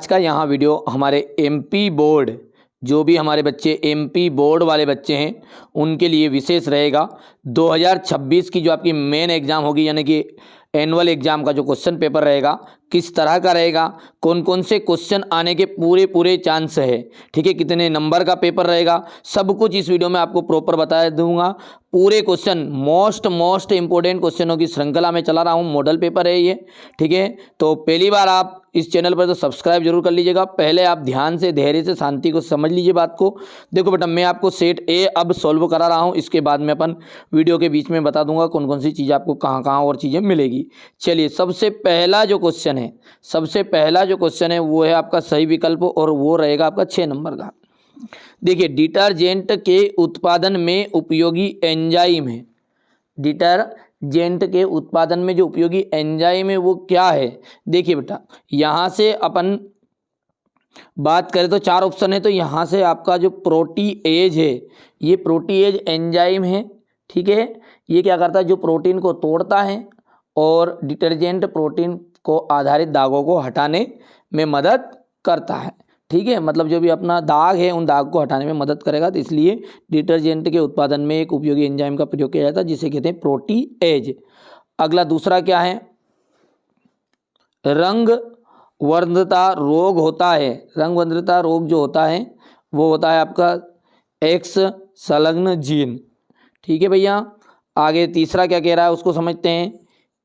आज का यहाँ वीडियो हमारे एमपी बोर्ड, जो भी हमारे बच्चे एमपी बोर्ड वाले बच्चे हैं उनके लिए विशेष रहेगा। 2026 की जो आपकी मेन एग्ज़ाम होगी, यानी कि एनुअल एग्ज़ाम का जो क्वेश्चन पेपर रहेगा किस तरह का रहेगा, कौन कौन से क्वेश्चन आने के पूरे चांस है, ठीक है, कितने नंबर का पेपर रहेगा, सब कुछ इस वीडियो में आपको प्रॉपर बता दूंगा। पूरे क्वेश्चन मोस्ट इंपॉर्टेंट क्वेश्चनों की श्रृंखला में चला रहा हूँ, मॉडल पेपर है ये, ठीक है। तो पहली बार आप इस चैनल पर तो सब्सक्राइब जरूर कर लीजिएगा। पहले आप ध्यान से, धैर्य से, शांति को समझ लीजिए बात को। देखो बेटा, मैं आपको सेट ए अब सॉल्व करा रहा हूँ, इसके बाद में अपन वीडियो के बीच में बता दूंगा कौन कौन सी चीज़ आपको कहाँ और चीज़ें मिलेगी। चलिए, सबसे पहला जो क्वेश्चन है वो है आपका सही विकल्प, और वो रहेगा आपका 6 नंबर का। देखिए, डिटर्जेंट के उत्पादन में उपयोगी एंजाइम है। डिटर्जेंट के उत्पादन में जो उपयोगी एंजाइम है वो क्या है? देखिए बेटा, यहाँ से अपन बात करें तो 4 ऑप्शन है। तो यहाँ से आपका जो प्रोटीएज है, ये प्रोटीएज एंजाइम है, ठीक है। ये क्या करता है? जो प्रोटीन को तोड़ता है और डिटर्जेंट प्रोटीन को आधारित दागों को हटाने में मदद करता है, ठीक है। मतलब जो भी अपना दाग है उन दाग को हटाने में मदद करेगा, तो इसलिए डिटर्जेंट के उत्पादन में एक उपयोगी एंजाइम का प्रयोग किया जाता है जिसे कहते हैं प्रोटीएज। अगला दूसरा क्या है? रंग वर्धता रोग होता है। रंग वर्धता रोग जो होता है वो होता है आपका एक्स संलग्न जीन, ठीक है भैया। आगे तीसरा क्या कह रहा है उसको समझते हैं।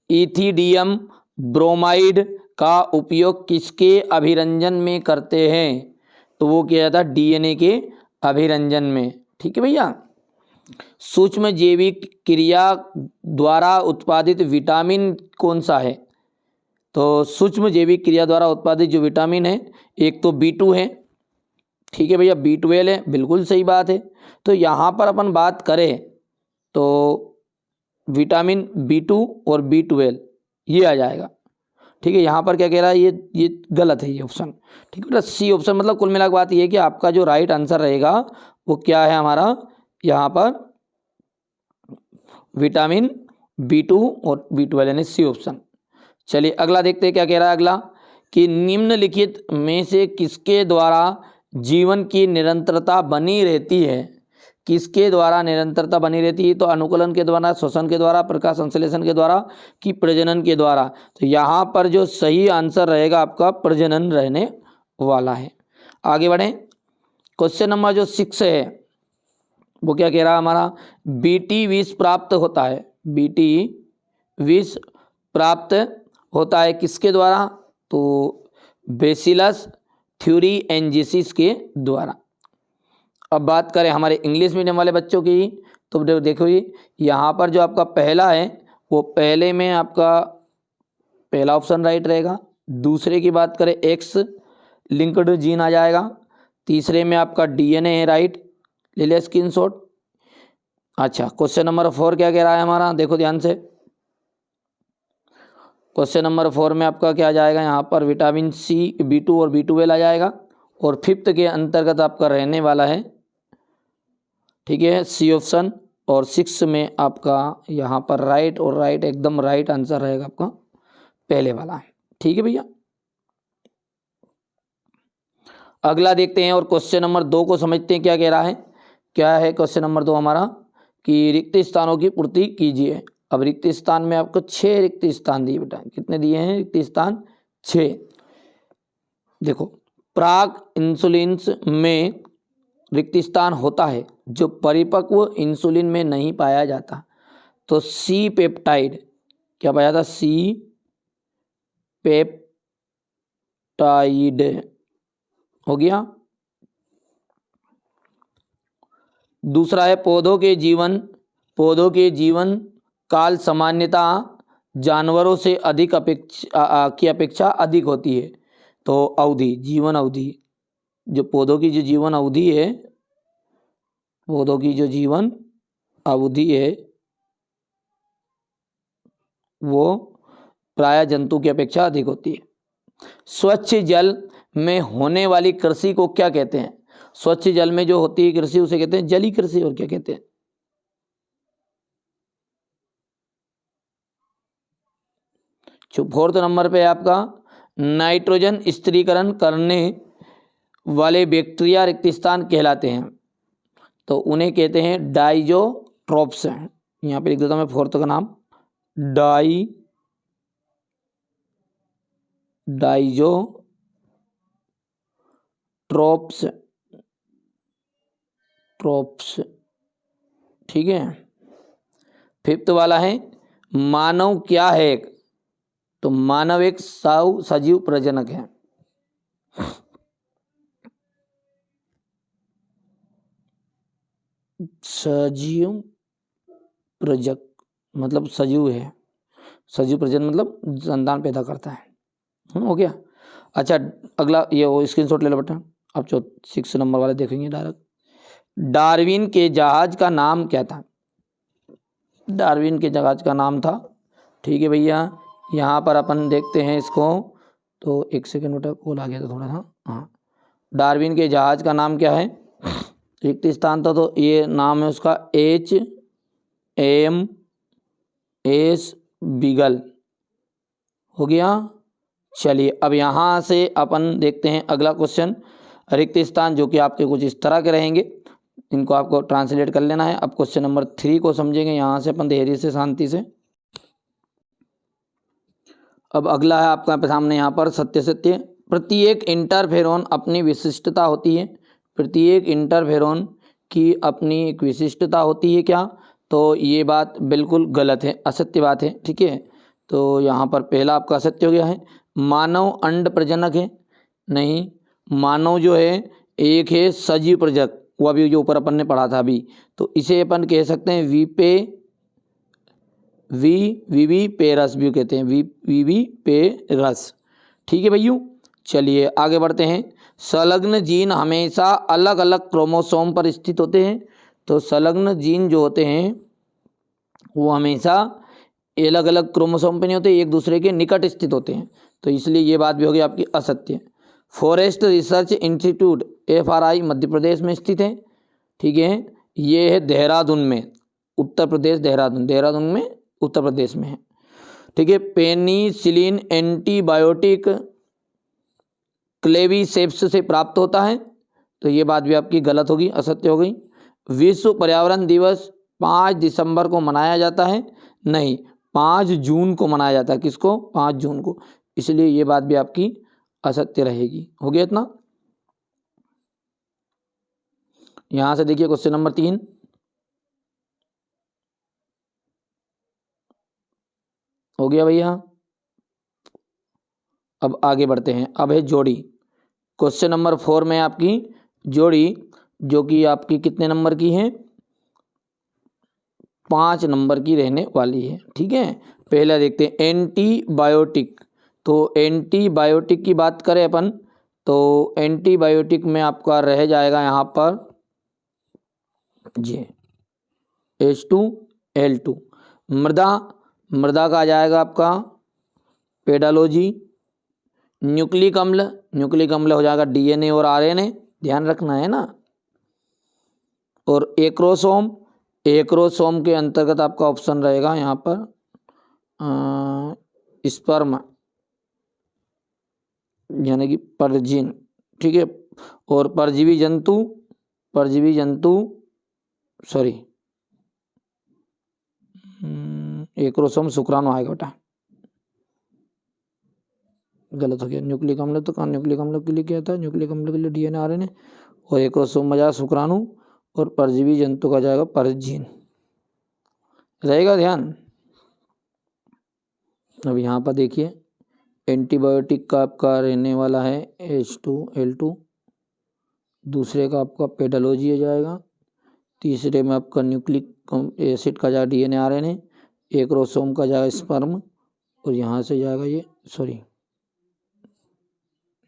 इथिडियम ब्रोमाइड का उपयोग किसके अभिरंजन में करते हैं? तो वो किया जाता है डीएनए के अभिरंजन में, ठीक है भैया। सूक्ष्म जैविक क्रिया द्वारा उत्पादित विटामिन कौन सा है? तो सूक्ष्म जैविक क्रिया द्वारा उत्पादित जो विटामिन है, एक तो B2 है, ठीक है भैया, B12 है, बिल्कुल सही बात है। तो यहाँ पर अपन बात करें तो विटामिन B2 और B12 ये आ जाएगा, ठीक है। यहाँ पर क्या कह रहा है? ये गलत है, ये ऑप्शन, ठीक है। सी ऑप्शन, मतलब कुल मिला के बात ये है कि आपका जो राइट आंसर रहेगा वो क्या है हमारा, यहाँ पर विटामिन B2 और B12 यानी सी ऑप्शन। चलिए अगला देखते हैं क्या कह रहा है अगला, कि निम्नलिखित में से किसके द्वारा जीवन की निरंतरता बनी रहती है? किसके द्वारा निरंतरता बनी रहती है? तो अनुकूलन के द्वारा, श्वसन के द्वारा, प्रकाश संश्लेषण के द्वारा, कि प्रजनन के द्वारा? तो यहाँ पर जो सही आंसर रहेगा आपका प्रजनन रहने वाला है। आगे बढ़ें। क्वेश्चन नंबर जो 6 है वो क्या कह रहा है हमारा? बीटी विष प्राप्त होता है। बीटी विष प्राप्त होता है किसके द्वारा? तो बेसिलस थ्यूरिएंजिसिस के द्वारा। अब बात करें हमारे इंग्लिश मीडियम वाले बच्चों की, तो देखो यहाँ पर जो आपका पहला है वो पहले में आपका पहला ऑप्शन राइट रहेगा। दूसरे की बात करें एक्स लिंक्ड जीन आ जाएगा। तीसरे में आपका डीएनए है, राइट, ले लिया स्क्रीनशॉट। अच्छा, क्वेश्चन नंबर 4 क्या कह रहा है हमारा? देखो ध्यान से, क्वेश्चन नंबर 4 में आपका क्या आ जाएगा? यहाँ पर विटामिन C, B2 और B12 आ जाएगा। और 5th के अंतर्गत आपका रहने वाला है, ठीक है, सी ऑप्शन। और 6 में आपका यहाँ पर राइट, और राइट एकदम राइट आंसर रहेगा आपका पहले वाला है, ठीक है भैया। अगला देखते हैं और क्वेश्चन नंबर 2 को समझते हैं क्या कह रहा है। क्या है क्वेश्चन नंबर 2 हमारा? कि रिक्त स्थानों की पूर्ति कीजिए। अब रिक्त स्थान में आपको 6 रिक्त स्थान दिए बेटा। कितने दिए हैं रिक्त स्थान? 6। देखो, प्राग इंसुलिन में रिक्त स्थान होता है जो परिपक्व इंसुलिन में नहीं पाया जाता। तो सी पेप्टाइड क्या पाया जाता? सी पेप्टाइड हो गया। दूसरा है पौधों के जीवन काल सामान्यता जानवरों से अधिक अपेक्षा अधिक होती है। तो अवधि, जीवन अवधि, जो पौधों की जो जीवन अवधि है, पौधों की जो जीवन अवधि है वो प्राय जंतु की अपेक्षा अधिक होती है। स्वच्छ जल में होने वाली कृषि को क्या कहते हैं? स्वच्छ जल में जो होती है कृषि उसे कहते हैं जलीय कृषि। और क्या कहते हैं? 4th नंबर पे आपका नाइट्रोजन स्थिरीकरण करने वाले बैक्टीरिया रिक्त स्थान कहलाते हैं? तो उन्हें कहते हैं डाइजोट्रोप्स। यहाँ पे लिख देता हूँ मैं फोर्थ का नाम, डाइजोट्रोप्स। ठीक है। फिफ्थ वाला है मानव क्या है? तो मानव एक सजीव प्रजनक है। सजीव प्रजक मतलब सजीव है, सजीव प्रजनन मतलब संतान पैदा करता है। हो गया। अच्छा अगला ये स्क्रीनशॉट ले लो बेटा, अब 6 नंबर वाले देखेंगे डायरेक्ट। डार्विन के जहाज का नाम क्या था? डार्विन के जहाज का नाम था, ठीक है भैया। यहाँ पर अपन देखते हैं इसको, तो एक सेकंड बेटा कॉल आ गया था थोड़ा सा। हाँ, डार्विन के जहाज का नाम क्या है? रिक्त स्थान था तो ये नाम है उसका HMS बीगल। हो गया। चलिए अब यहाँ से अपन देखते हैं अगला क्वेश्चन। रिक्त स्थान जो कि आपके कुछ इस तरह के रहेंगे, इनको आपको ट्रांसलेट कर लेना है। अब क्वेश्चन नंबर 3 को समझेंगे यहाँ से अपन धैर्य से, शांति से। अब अगला है आपका सामने यहाँ पर सत्य। प्रत्येक इंटरफेरोन अपनी विशिष्टता होती है। प्रत्येक इंटरफेरोन की अपनी एक विशिष्टता होती है क्या? तो ये बात बिल्कुल गलत है, असत्य बात है। ठीक है, तो यहाँ पर पहला आपका असत्य हो गया है। मानव अंड प्रजनक है? नहीं, मानव जो है एक है सजीव प्रजनक, वो अभी जो ऊपर अपन ने पढ़ा था अभी, तो इसे अपन कह सकते हैं वीवी पेरस भी कहते हैं, वीवी पेरस। ठीक है भैया, चलिए आगे बढ़ते हैं। संलग्न जीन हमेशा अलग अलग क्रोमोसोम पर स्थित होते हैं। तो संलग्न जीन जो होते हैं वो हमेशा अलग अलग क्रोमोसोम पे नहीं होते, एक दूसरे के निकट स्थित होते हैं, तो इसलिए ये बात भी होगी आपकी असत्य। Forest research institute FRI Madhya Pradesh में स्थित है। ठीक है, ये है देहरादून में, उत्तर प्रदेश, देहरादून में उत्तर प्रदेश में है। ठीक है, पेनिसिलिन एंटीबायोटिक क्लेवीसेप्स से प्राप्त होता है, तो ये बात भी आपकी गलत होगी, असत्य हो गई। विश्व पर्यावरण दिवस 5 दिसंबर को मनाया जाता है? नहीं, 5 जून को मनाया जाता है। किसको? 5 जून को, इसलिए ये बात भी आपकी असत्य रहेगी। हो गया इतना। यहां से देखिए क्वेश्चन नंबर 3, हो गया भैया। अब आगे बढ़ते हैं। अब है जोड़ी। क्वेश्चन नंबर 4 में आपकी जोड़ी जो कि आपकी कितने नंबर की है? 5 नंबर की रहने वाली है। ठीक है, पहला देखते हैं एंटीबायोटिक। तो एंटीबायोटिक की बात करें अपन, तो एंटीबायोटिक में आपका रह जाएगा यहाँ पर जी H2L2। मृदा का आ जाएगा आपका पेडालोजी। न्यूक्लिक अम्ल हो जाएगा DNA और RNA, ध्यान रखना है ना। और एक्रोसोम के अंतर्गत आपका ऑप्शन रहेगा यहाँ पर स्पर्म यानी कि परजीन। ठीक है, और परजीवी जंतु सॉरी एक्रोसोम शुक्राणु आएगा बेटा, गलत हो गया। न्यूक्लिक अम्ल तो न्यूक्लिक अम्ल के लिए क्या था? न्यूक्लिक अम्ल के लिए DNA RNA, और एक्रोसोम में जाएगा शुक्राणु, और परजीवी जंतु का जाएगा परजीन, रहेगा ध्यान। अब यहाँ पर देखिए एंटीबायोटिक का आपका रहने वाला है H2L2, दूसरे का आपका पेडालोजी हो जाएगा, तीसरे में आपका न्यूक्लिक एसिड का जाएगा DNA RNA, एक्रोसोम का जाएगा स्पर्म, और यहाँ से जाएगा ये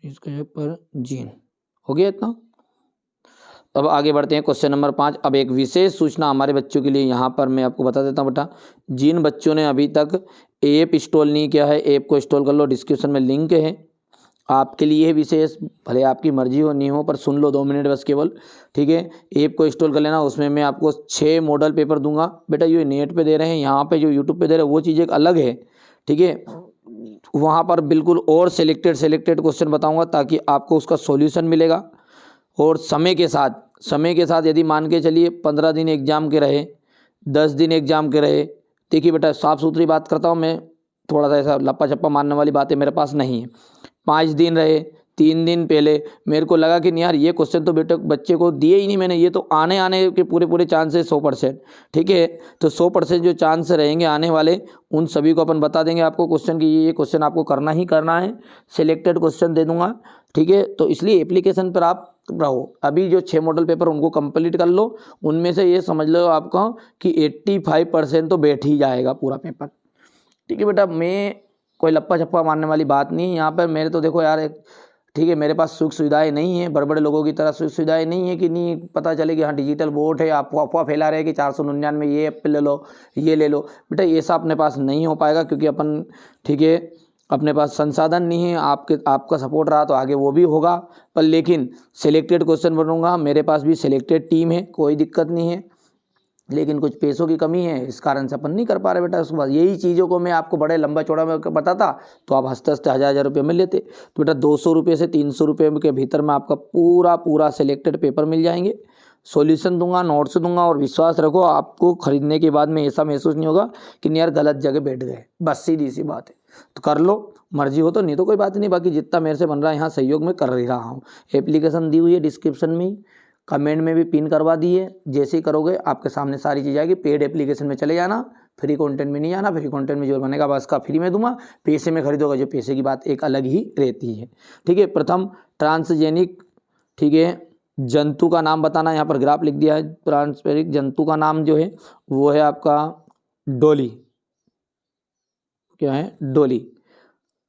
इसका है परजीन। हो गया इतना। अब आगे बढ़ते हैं क्वेश्चन नंबर 5। अब एक विशेष सूचना हमारे बच्चों के लिए यहाँ पर मैं आपको बता देता हूँ बेटा। जिन बच्चों ने अभी तक ऐप इंस्टॉल नहीं किया है, ऐप को इंस्टॉल कर लो, डिस्क्रिप्शन में लिंक है आपके लिए विशेष, भले आपकी मर्जी हो नहीं हो, पर सुन लो 2 मिनट बस केवल। ठीक है, ऐप को इंस्टॉल कर लेना, उसमें मैं आपको 6 मॉडल पेपर दूंगा बेटा। ये नेट पे दे रहे हैं, यहाँ पे जो यूट्यूब पे दे रहे हैं वो चीज़ एक अलग है। ठीक है, वहाँ पर बिल्कुल और सेलेक्टेड क्वेश्चन बताऊंगा ताकि आपको उसका सॉल्यूशन मिलेगा। और समय के साथ यदि मान के चलिए 15 दिन एग्जाम के रहे, 10 दिन एग्जाम के रहे, देखिए बेटा साफ़ सुथरी बात करता हूँ मैं, थोड़ा सा ऐसा लप्पा छप्पा मारने वाली बातें मेरे पास नहीं है। 5 दिन रहे, 3 दिन पहले मेरे को लगा कि नहीं यार ये क्वेश्चन तो बेटे बच्चे को दिए ही नहीं मैंने, ये तो आने के पूरे चांसेस 100%। ठीक है, तो 100% जो चांस रहेंगे आने वाले उन सभी को अपन बता देंगे आपको क्वेश्चन की ये क्वेश्चन आपको करना ही करना है, सिलेक्टेड क्वेश्चन दे दूंगा। ठीक है, तो इसलिए एप्लीकेशन पर आप रहो। अभी जो 6 मॉडल पेपर उनको कंप्लीट कर लो, उनमें से ये समझ लो आपका कि 85% तो बैठ ही जाएगा पूरा पेपर। ठीक है बेटा, मैं कोई लप्पा छप्पा मारने वाली बात नहीं है यहाँ पर। मेरे तो देखो यार ठीक है, मेरे पास सुख सुविधाएं नहीं है, बड़े बड़े लोगों की तरह सुख सुविधाएं नहीं है कि नहीं पता चले कि हाँ डिजिटल बोर्ड है, आप अफवाह फैला रहे हैं कि 499 ये ऐप ले लो ये ले लो। बेटा ये सब अपने पास नहीं हो पाएगा क्योंकि अपन ठीक है अपने पास संसाधन नहीं है। आपका सपोर्ट रहा तो आगे वो भी होगा, पर लेकिन सिलेक्टेड क्वेश्चन बनूंगा। मेरे पास भी सिलेक्टेड टीम है, कोई दिक्कत नहीं है, लेकिन कुछ पैसों की कमी है, इस कारण से अपन नहीं कर पा रहे बेटा। उसके बाद यही चीज़ों को मैं आपको बड़े लंबा चौड़ा में बताता तो आप हंसते हंसते 1000 रुपये में लेते। तो बेटा 200 रुपये से 300 रुपये के भीतर में आपका पूरा सिलेक्टेड पेपर मिल जाएंगे, सॉल्यूशन दूंगा, नोट्स दूंगा। और विश्वास रखो आपको खरीदने के बाद में ऐसा महसूस नहीं होगा कि नहीं यार गलत जगह बैठ गए, बस सीधी सी बात है। तो कर लो, मर्जी हो तो, नहीं तो कोई बात नहीं। बाकी जितना मेरे से बन रहा है यहाँ सहयोग में कर ही रहा हूँ। एप्लीकेशन दी हुई है डिस्क्रिप्शन में, कमेंट में भी पिन करवा दी है। जैसे ही करोगे आपके सामने सारी चीज़ आएगी। पेड एप्लीकेशन में चले जाना, फ्री कंटेंट में नहीं जाना। फ्री कंटेंट में जो बनेगा बस का फ्री में दूंगा, पैसे में खरीदोगे जो पैसे की बात एक अलग ही रहती है। ठीक है, प्रथम ट्रांसजेनिक ठीक है जंतु का नाम बताना, यहाँ पर ग्राफ लिख दिया है। ट्रांसजेनिक जंतु का नाम जो है वो है आपका डोली। क्या है? डोली।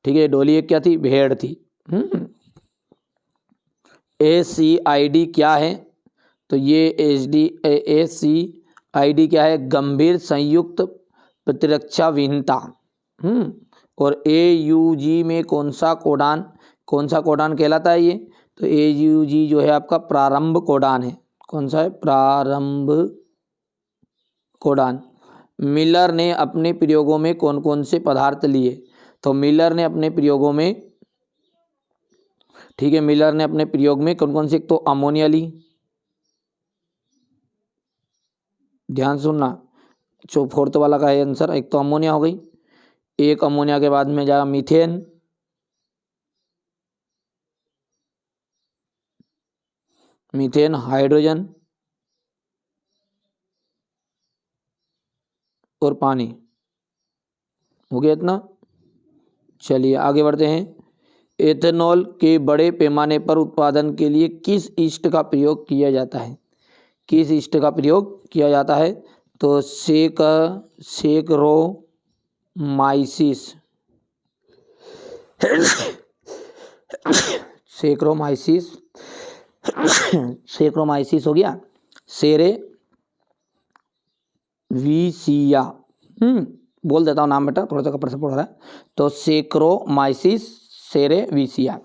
ठीक है, डोली एक क्या थी? भेड़ थी। ACID क्या है? तो ये ACID क्या है? गंभीर संयुक्त प्रतिरक्षा विहीनता। और AUG में कौन सा कोडान कहलाता है ये? तो AUG जो है आपका प्रारंभ कोडान है। कौन सा है? प्रारंभ कोडान। मिलर ने अपने प्रयोगों में कौन कौन से पदार्थ लिए? तो मिलर ने अपने प्रयोगों में ठीक है, मिलर ने अपने प्रयोग में कौन कौन से, एक तो अमोनिया ली, ध्यान सुनना, जो फोर्थ वाला का है आंसर, एक तो अमोनिया हो गई, एक अमोनिया के बाद में जाएगा मीथेन, हाइड्रोजन और पानी। हो गया इतना? चलिए आगे बढ़ते हैं। एथेनॉल के बड़े पैमाने पर उत्पादन के लिए किस ईस्ट का प्रयोग किया जाता है? किस ईस्ट का प्रयोग किया जाता है? तो सेक्रोमाइसिस सेक्रोमाइसिस हो गया, सेरे वीसिया। बोल देता हूँ नाम बेटा, थोड़ा सा कपड़ से पड़ रहा है। तो सेक्रोमाइसिस सेरेविसिया।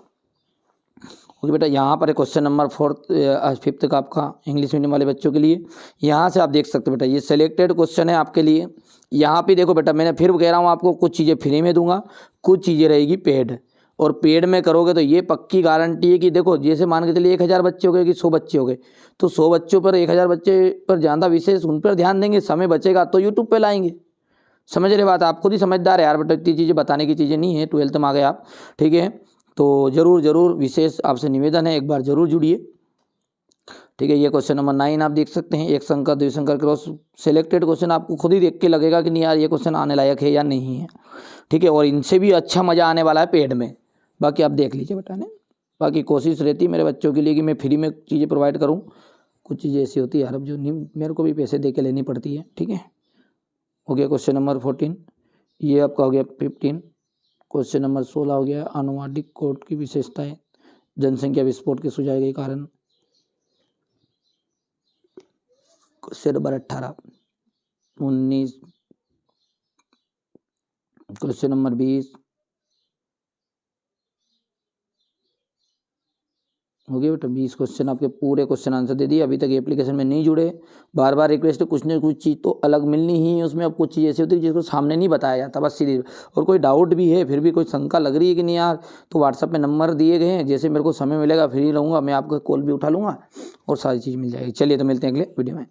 ओके बेटा, यहाँ पर क्वेश्चन नंबर 5th का आपका इंग्लिश मीडियम वाले बच्चों के लिए। यहाँ से आप देख सकते हो बेटा, ये सिलेक्टेड क्वेश्चन है आपके लिए। यहाँ पे देखो बेटा, मैंने फिर कह रहा हूँ आपको, कुछ चीज़ें फ्री में दूंगा, कुछ चीज़ें रहेगी पेड। और पेड में करोगे तो ये पक्की गारंटी है कि देखो, जैसे मान के चलिए 1000 बच्चे हो गए कि 100 बच्चे हो गए, तो 100 बच्चों पर 1000 बच्चे पर ज़्यादा विशेष उन पर ध्यान देंगे, समय बचेगा तो यूट्यूब पे लाएंगे। समझ रहे बात? आप खुद ही समझदार है यार बेटा, इतनी चीज़ें बताने की चीज़ें नहीं है, 12th में आ गए आप। ठीक है, तो जरूर विशेष आपसे निवेदन है, एक बार जरूर जुड़िए। ठीक है, ये क्वेश्चन नंबर 9 आप देख सकते हैं, एक संकर द्विसंकर क्रॉस। सिलेक्टेड क्वेश्चन आपको खुद ही देख के लगेगा कि नहीं यार ये क्वेश्चन आने लायक है या नहीं है। ठीक है, और इनसे भी अच्छा मज़ा आने वाला है पेड में। बाकी आप देख लीजिए बेटा ने। बाकी कोशिश रहती है मेरे बच्चों के लिए कि मैं फ्री में चीज़ें प्रोवाइड करूँ। कुछ चीज़ें ऐसी होती है यार अब जो नहीं, मेरे को भी पैसे दे के लेनी पड़ती है। ठीक है, हो गया क्वेश्चन नंबर 14। ये आपका हो गया 15। क्वेश्चन नंबर 16 हो गया, अनुवादिक कोड की विशेषताएं, जनसंख्या विस्फोट के सुझाए गए कारण। क्वेश्चन नंबर 18, 19, क्वेश्चन नंबर 20, हो गया बेटा 20 क्वेश्चन, आपके पूरे क्वेश्चन आंसर दे दिए। अभी तक एप्लीकेशन में नहीं जुड़े, बार बार रिक्वेस्ट है, कुछ न कुछ चीज़ तो अलग मिलनी ही है उसमें। अब कुछ चीज़ ऐसी होती है जिसको सामने नहीं बताया जाता, बस सीधी। और कोई डाउट भी है, फिर भी कोई शंका लग रही है कि नहीं यार, तो व्हाट्सअप में नंबर दिए गए हैं, जैसे मेरे को समय मिलेगा फ्री रहूँगा मैं आपका कॉल भी उठा लूँगा और सारी चीज़ मिल जाएगी। चलिए तो मिलते हैं अगले वीडियो में।